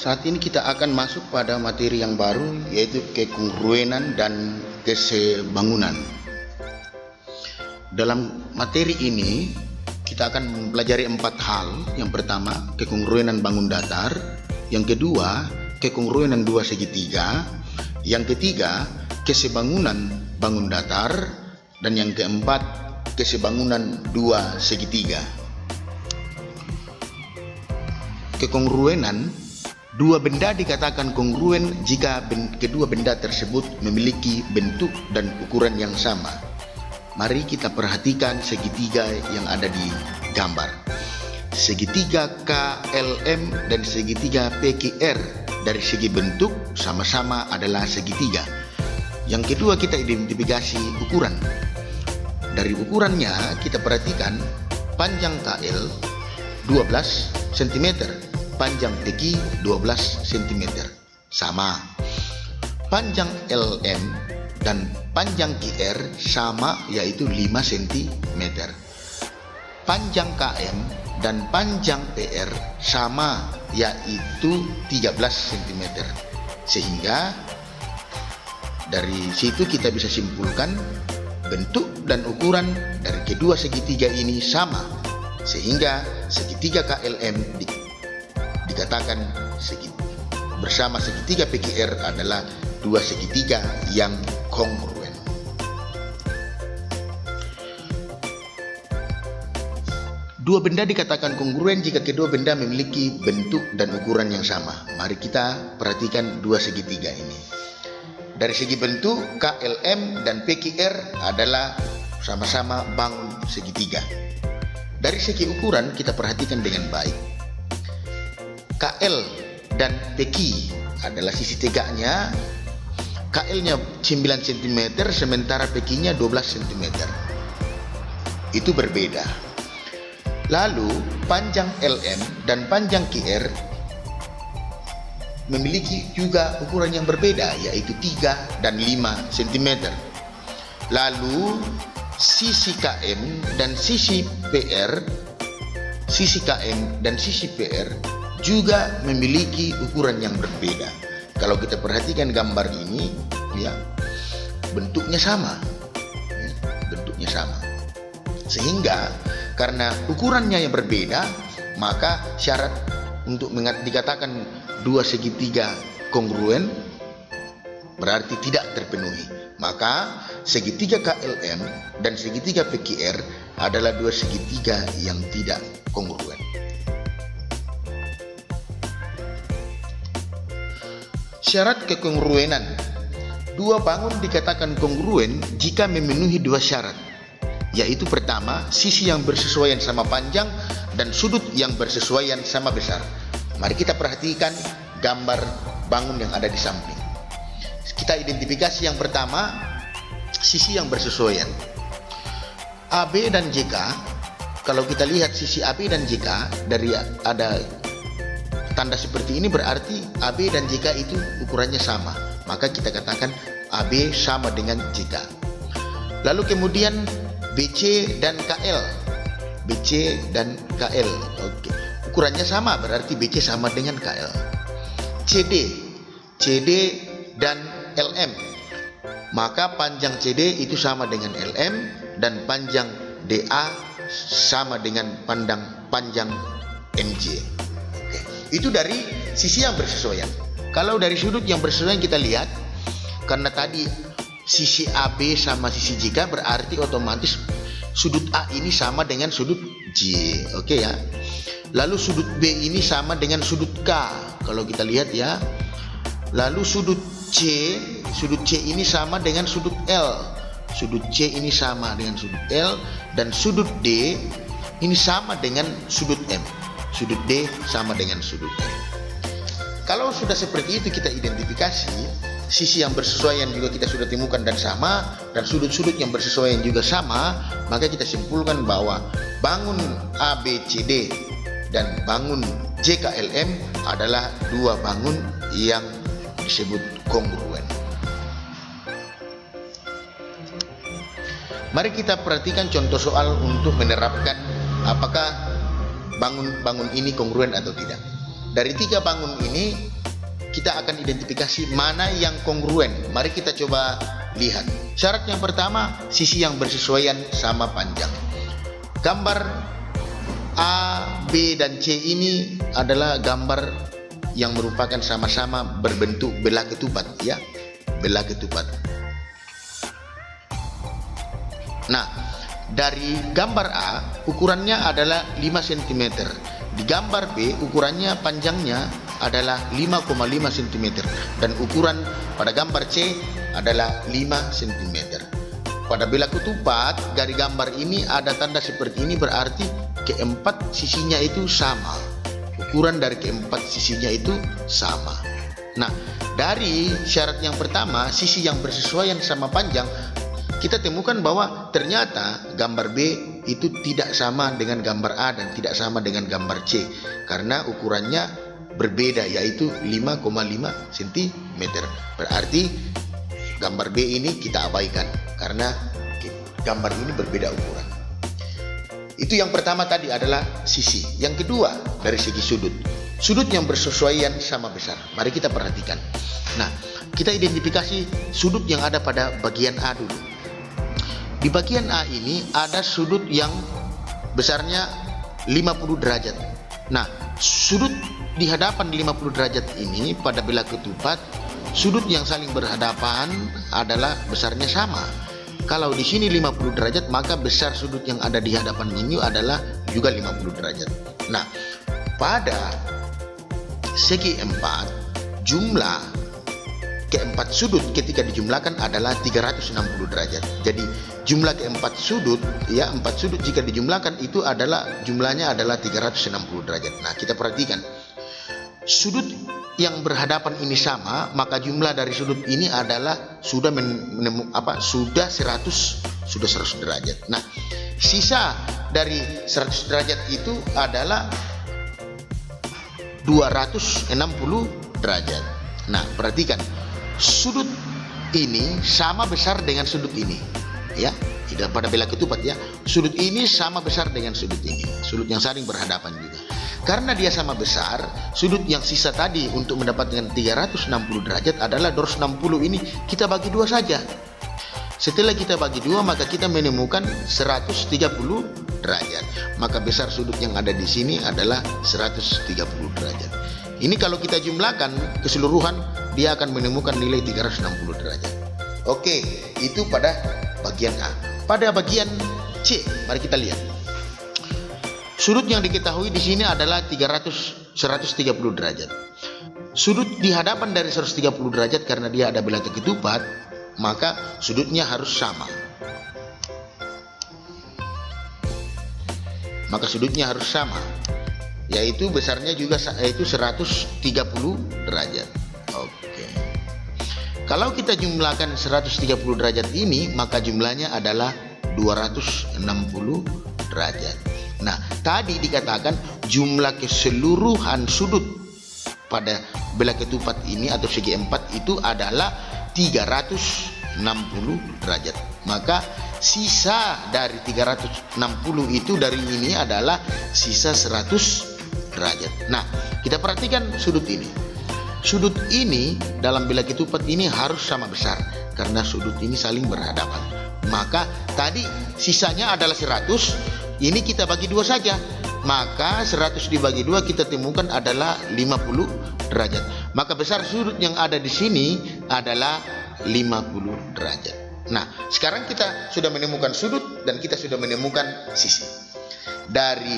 Saat ini kita akan masuk pada materi yang baru, yaitu kekongruenan dan kesebangunan. Dalam materi ini kita akan mempelajari 4 hal. Yang pertama, kekongruenan bangun datar. Yang kedua, kekongruenan dua segitiga. Yang ketiga, kesebangunan bangun datar. Dan yang keempat, kesebangunan dua segitiga. Kekongruenan: dua benda dikatakan kongruen jika kedua benda tersebut memiliki bentuk dan ukuran yang sama. Mari kita perhatikan segitiga yang ada di gambar. Segitiga KLM dan segitiga PQR dari segi bentuk sama-sama adalah segitiga. Yang kedua, kita identifikasi ukuran. Dari ukurannya kita perhatikan panjang KL 12 cm, panjang PQ 12 cm, sama. Panjang LM dan panjang QR sama, yaitu 5 cm. Panjang KM dan panjang PR sama, yaitu 13 cm. Sehingga dari situ kita bisa simpulkan bentuk dan ukuran dari kedua segitiga ini sama, sehingga segitiga KLM dikatakan bersama segitiga PQR adalah dua segitiga yang kongruen. Dua benda dikatakan kongruen jika kedua benda memiliki bentuk dan ukuran yang sama. Mari kita perhatikan dua segitiga ini. Dari segi bentuk, KLM dan PQR adalah sama-sama bangun segitiga. Dari segi ukuran kita perhatikan dengan baik. KL dan PQ adalah sisi tegaknya. KL-nya 9 cm sementara PQ-nya 12 cm. Itu berbeda. Lalu panjang LM dan panjang QR memiliki juga ukuran yang berbeda, yaitu 3 dan 5 cm. Lalu sisi KM dan sisi PR, sisi KM dan sisi PR juga memiliki ukuran yang berbeda. Kalau kita perhatikan gambar ini, ya, bentuknya sama, bentuknya sama. Sehingga karena ukurannya yang berbeda, maka syarat untuk dikatakan dua segitiga kongruen berarti tidak terpenuhi. Maka segitiga KLM dan segitiga PQR adalah dua segitiga yang tidak kongruen. Syarat kekongruenan: dua bangun dikatakan kongruen jika memenuhi dua syarat, yaitu pertama, sisi yang bersesuaian sama panjang dan sudut yang bersesuaian sama besar. Mari kita perhatikan gambar bangun yang ada di samping. Kita identifikasi yang pertama, sisi yang bersesuaian. AB dan JK, kalau kita lihat sisi AB dan JK dari ada tanda seperti ini, berarti AB dan JK itu ukurannya sama. Maka kita katakan AB sama dengan JK. Lalu kemudian BC dan KL. BC dan KL. Oke. Ukurannya sama, berarti BC sama dengan KL. CD dan LM. Maka panjang CD itu sama dengan LM dan panjang DA sama dengan panjang MJ. Oke. Itu dari sisi yang bersesuaian. Kalau dari sudut yang bersesuaian kita lihat, karena tadi sisi AB sama sisi JK, berarti otomatis sudut A ini sama dengan sudut J. Oke ya. Lalu sudut B ini sama dengan sudut K. Kalau kita lihat ya. Lalu sudut C ini sama dengan sudut L. Sudut C ini sama dengan sudut L, dan sudut D ini sama dengan sudut M. Sudut D sama dengan sudut M. Kalau sudah seperti itu kita identifikasi, sisi yang bersesuaian juga kita sudah temukan dan sama, dan sudut-sudut yang bersesuaian juga sama, maka kita simpulkan bahwa bangun ABCD dan bangun JKLM adalah dua bangun yang disebut kongruen. Mari kita perhatikan contoh soal untuk menerapkan apakah bangun ini kongruen atau tidak. Dari tiga bangun ini kita akan identifikasi mana yang kongruen. Mari kita coba lihat. Syarat yang pertama, sisi yang bersesuaian sama panjang. Gambar A, B, dan C ini adalah gambar yang merupakan sama-sama berbentuk belah ketupat, ya, belah ketupat. Nah, dari gambar A ukurannya adalah 5 cm. Di gambar B ukurannya panjangnya adalah 5,5 cm dan ukuran pada gambar C adalah 5 cm. Pada belah ketupat dari gambar ini ada tanda seperti ini, berarti keempat sisinya itu sama. Ukuran dari keempat sisinya itu sama. Nah, dari syarat yang pertama, sisi yang bersesuaian sama panjang, kita temukan bahwa ternyata gambar B itu tidak sama dengan gambar A dan tidak sama dengan gambar C karena ukurannya berbeda, yaitu 5,5 cm. Berarti gambar B ini kita abaikan karena gambar ini berbeda ukuran. Itu yang pertama tadi adalah sisi. Yang kedua dari segi sudut. Sudut yang bersesuaian sama besar. Mari kita perhatikan. Nah, kita identifikasi sudut yang ada pada bagian A dulu. Di bagian A ini ada sudut yang besarnya 50 derajat. Nah, sudut di hadapan 50 derajat ini pada belah ketupat, sudut yang saling berhadapan adalah besarnya sama. Kalau di sini 50 derajat, maka besar sudut yang ada di hadapan ini adalah juga 50 derajat. Nah, pada segi 4, jumlah keempat sudut ketika dijumlahkan adalah 360 derajat. Jadi jumlah keempat sudut, ya, 4 sudut jika dijumlahkan itu adalah jumlahnya adalah 360 derajat. Nah, kita perhatikan. Sudut yang berhadapan ini sama, maka jumlah dari sudut ini adalah sudah 100 derajat. Nah, sisa dari 100 derajat itu adalah 260 derajat. Nah, perhatikan. Sudut ini sama besar dengan sudut ini, ya, tidak pada belah ketupat, ya. Sudut ini sama besar dengan sudut ini, sudut yang saling berhadapan juga. Karena dia sama besar, sudut yang sisa tadi untuk mendapatkan 360 derajat adalah 260 ini kita bagi dua saja. Setelah kita bagi dua, maka kita menemukan 130 derajat. Maka besar sudut yang ada di sini adalah 130 derajat. Ini kalau kita jumlahkan keseluruhan, dia akan menemukan nilai 360 derajat. Oke, itu pada bagian A. Pada bagian C, mari kita lihat. Sudut yang diketahui di sini adalah 130 derajat. Sudut di hadapan dari 130 derajat karena dia ada belah ketupat, maka sudutnya harus sama. Maka sudutnya harus sama, yaitu besarnya juga yaitu 130 derajat. Oke. Kalau kita jumlahkan 130 derajat ini, maka jumlahnya adalah 260 derajat. Nah, tadi dikatakan jumlah keseluruhan sudut pada belah ketupat ini atau segi 4 itu adalah 360 derajat. Maka sisa dari 360 itu dari ini adalah sisa 100 derajat. Nah, kita perhatikan sudut ini. Sudut ini dalam belah ketupat ini harus sama besar karena sudut ini saling berhadapan. Maka tadi sisanya adalah 100. Ini kita bagi dua saja. Maka 100 dibagi dua kita temukan adalah 50 derajat. Maka besar sudut yang ada di sini adalah 50 derajat. Nah, sekarang kita sudah menemukan sudut dan kita sudah menemukan sisi. Dari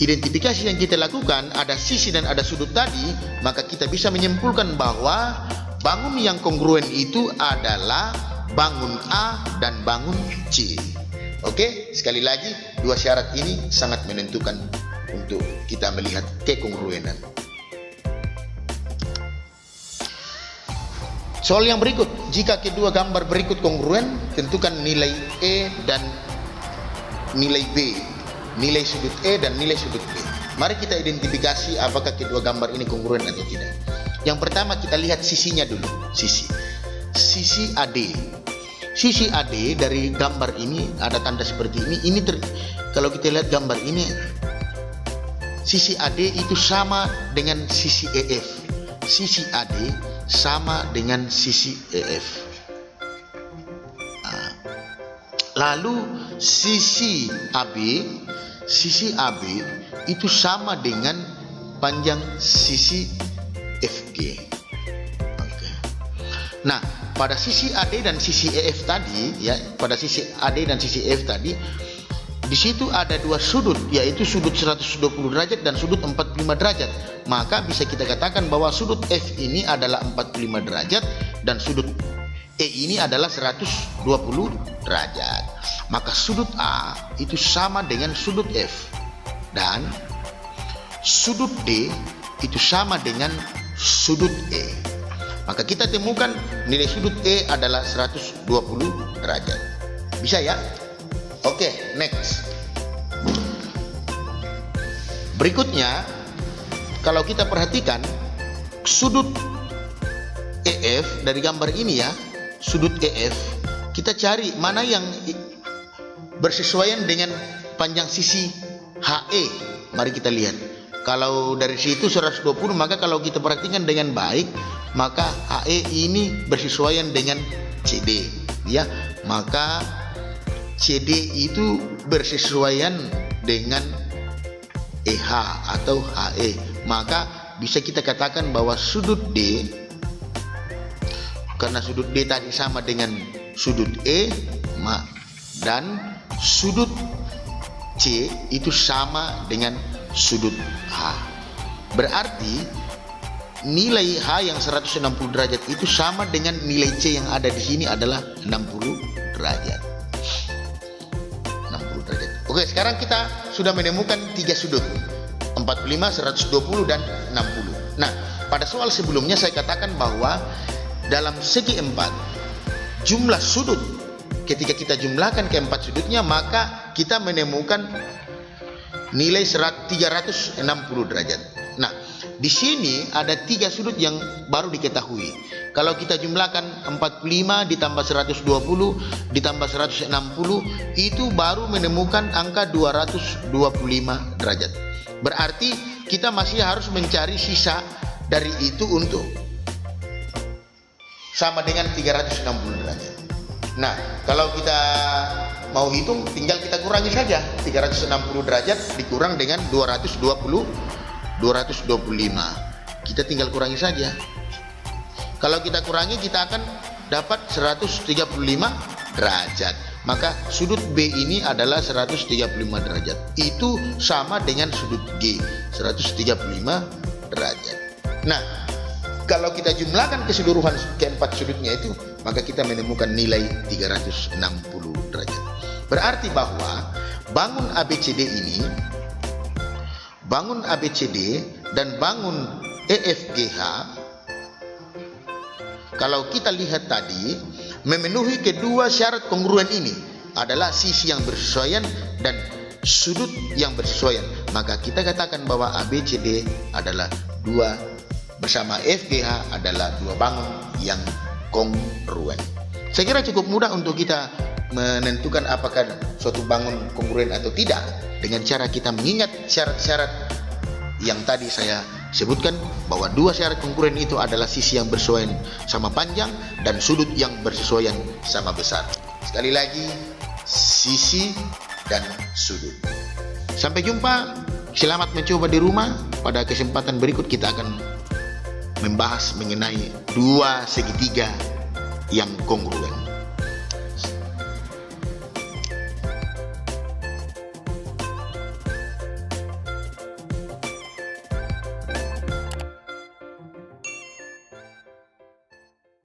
identifikasi yang kita lakukan, ada sisi dan ada sudut tadi, maka kita bisa menyimpulkan bahwa bangun yang kongruen itu adalah bangun A dan bangun C. Oke, sekali lagi dua syarat ini sangat menentukan untuk kita melihat kekongruenan. Soal yang berikut, jika kedua gambar berikut kongruen, tentukan nilai E dan nilai B, nilai sudut E dan nilai sudut B. Mari kita identifikasi apakah kedua gambar ini kongruen atau tidak. Yang pertama kita lihat sisinya dulu, sisi AD. Sisi AD dari gambar ini ada tanda seperti ini. Kalau kita lihat gambar ini, sisi AD itu sama dengan sisi EF. sisi AD sama dengan sisi EF. Lalu sisi AB itu sama dengan panjang sisi FG. Oke. Nah, pada sisi AD dan sisi EF tadi, ya, pada sisi AD dan sisi EF tadi, di situ ada dua sudut, yaitu sudut 120 derajat dan sudut 45 derajat. Maka bisa kita katakan bahwa sudut F ini adalah 45 derajat dan sudut E ini adalah 120 derajat. Maka sudut A itu sama dengan sudut F dan sudut D itu sama dengan sudut E. Maka kita temukan nilai sudut E adalah 120 derajat. Bisa ya? Oke, next. Berikutnya, kalau kita perhatikan sudut EF dari gambar ini ya, sudut EF, kita cari mana yang bersesuaian dengan panjang sisi HE. Mari kita lihat. Kalau dari situ 120, maka kalau kita perhatikan dengan baik, maka HE ini bersesuaian dengan CD, ya. Maka CD itu bersesuaian dengan EH atau HE. Maka bisa kita katakan bahwa sudut D, karena sudut D tadi sama dengan sudut E, dan sudut C itu sama dengan sudut H. Berarti nilai H yang 160 derajat itu sama dengan nilai C yang ada di sini adalah 60 derajat. 60 derajat. Oke, sekarang kita sudah menemukan tiga sudut, 45, 120 dan 60. Nah, pada soal sebelumnya saya katakan bahwa dalam segi 4, jumlah sudut ketika kita jumlahkan keempat sudutnya, maka kita menemukan nilai 360 derajat. Nah, di sini ada tiga sudut yang baru diketahui. Kalau kita jumlahkan 45 ditambah 120 ditambah 160, itu baru menemukan angka 225 derajat. Berarti kita masih harus mencari sisa dari itu untuk sama dengan 360 derajat. Nah, kalau kita mau hitung, tinggal kita kurangi saja 360 derajat dikurang dengan 225. Kita tinggal kurangi saja. Kalau kita kurangi, kita akan dapat 135 derajat. Maka sudut B ini adalah 135 derajat. Itu sama dengan sudut G, 135 derajat. Nah, kalau kita jumlahkan keseluruhan keempat sudutnya itu, maka kita menemukan nilai 360 derajat. Berarti bahwa bangun ABCD ini, bangun ABCD dan bangun EFGH, kalau kita lihat tadi, memenuhi kedua syarat kongruen ini adalah sisi yang bersesuaian dan sudut yang bersesuaian. Maka kita katakan bahwa ABCD adalah dua bersama FGH adalah dua bangun yang kongruen. Saya kira cukup mudah untuk kita menentukan apakah suatu bangun kongruen atau tidak dengan cara kita mengingat syarat-syarat yang tadi saya sebutkan, bahwa dua syarat kongruen itu adalah sisi yang bersesuaian sama panjang dan sudut yang bersesuaian sama besar. Sekali lagi, sisi dan sudut. Sampai jumpa, selamat mencoba di rumah. Pada kesempatan berikut kita akan membahas mengenai dua segitiga yang kongruen.